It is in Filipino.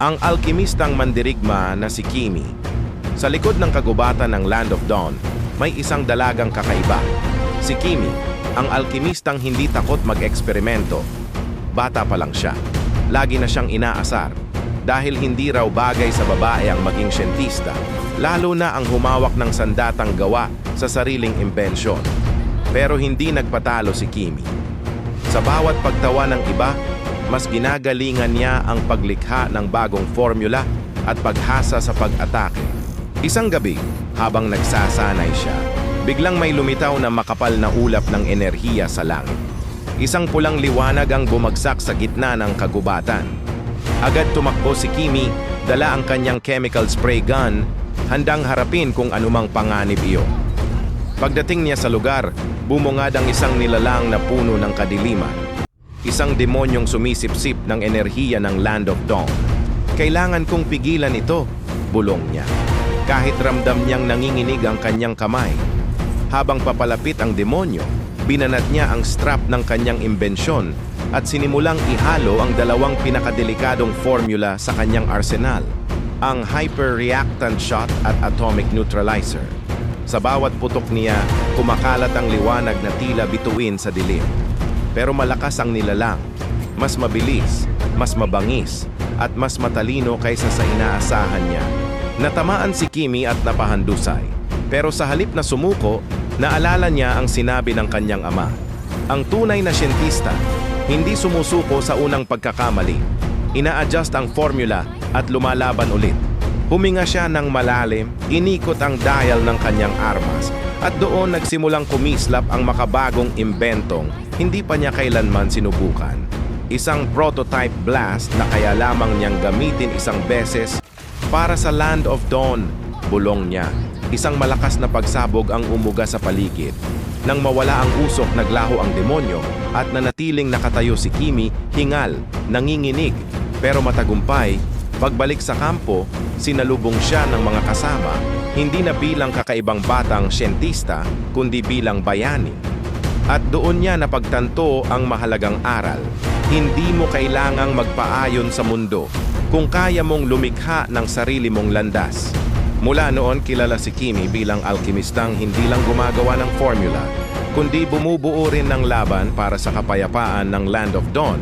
Ang alkimistang mandirigma na si Kimi. Sa likod ng kagubatan ng Land of Dawn, may isang dalagang kakaiba. Si Kimi, ang alkimistang hindi takot mag-eksperimento. Bata pa lang siya. Lagi na siyang inaasar. Dahil hindi raw bagay sa babae ang maging siyentista, lalo na ang humawak ng sandatang gawa sa sariling imbensyon. Pero hindi nagpatalo si Kimi. Sa bawat pagtawa ng iba, mas ginagalingan niya ang paglikha ng bagong formula at paghasa sa pag-atake. Isang gabi, habang nagsasanay siya, biglang may lumitaw na makapal na ulap ng enerhiya sa langit. Isang pulang liwanag ang bumagsak sa gitna ng kagubatan. Agad tumakbo si Kimi, dala ang kanyang chemical spray gun, handang harapin kung anumang panganib iyon. Pagdating niya sa lugar, bumungad ang isang nilalang na puno ng kadiliman. Isang demonyong sumisipsip ng enerhiya ng Land of Dawn. Kailangan kong pigilan ito, bulong niya. Kahit ramdam niyang nanginginig ang kanyang kamay. Habang papalapit ang demonyo, binanat niya ang strap ng kanyang imbensyon at sinimulang ihalo ang dalawang pinakadelikadong formula sa kanyang arsenal, ang hyper-reactant shot at atomic neutralizer. Sa bawat putok niya, kumakalat ang liwanag na tila bituin sa dilim. Pero malakas ang nilalang, mas mabilis, mas mabangis, at mas matalino kaysa sa inaasahan niya. Natamaan si Kimi at napahandusay. Pero sa halip na sumuko, naalala niya ang sinabi ng kanyang ama. Ang tunay na siyentista, hindi sumusuko sa unang pagkakamali. Ina-adjust ang formula at lumalaban ulit. Huminga siya ng malalim, inikot ang dial ng kanyang armas, at doon nagsimulang kumislap ang makabagong imbentong hindi pa niya kailanman sinubukan. Isang prototype blast na kaya lamang niyang gamitin isang beses para sa Land of Dawn, bulong niya. Isang malakas na pagsabog ang umuga sa paligid. Nang mawala ang usok, naglaho ang demonyo at nanatiling nakatayo si Kimi, hingal, nanginginig, pero matagumpay. Pagbalik sa kampo, sinalubong siya ng mga kasama, hindi na bilang kakaibang batang siyentista, kundi bilang bayani. At doon niya napagtanto ang mahalagang aral. Hindi mo kailangang magpaayon sa mundo kung kaya mong lumikha ng sarili mong landas. Mula noon, kilala si Kimi bilang alkimistang hindi lang gumagawa ng formula, kundi bumubuo rin ng laban para sa kapayapaan ng Land of Dawn.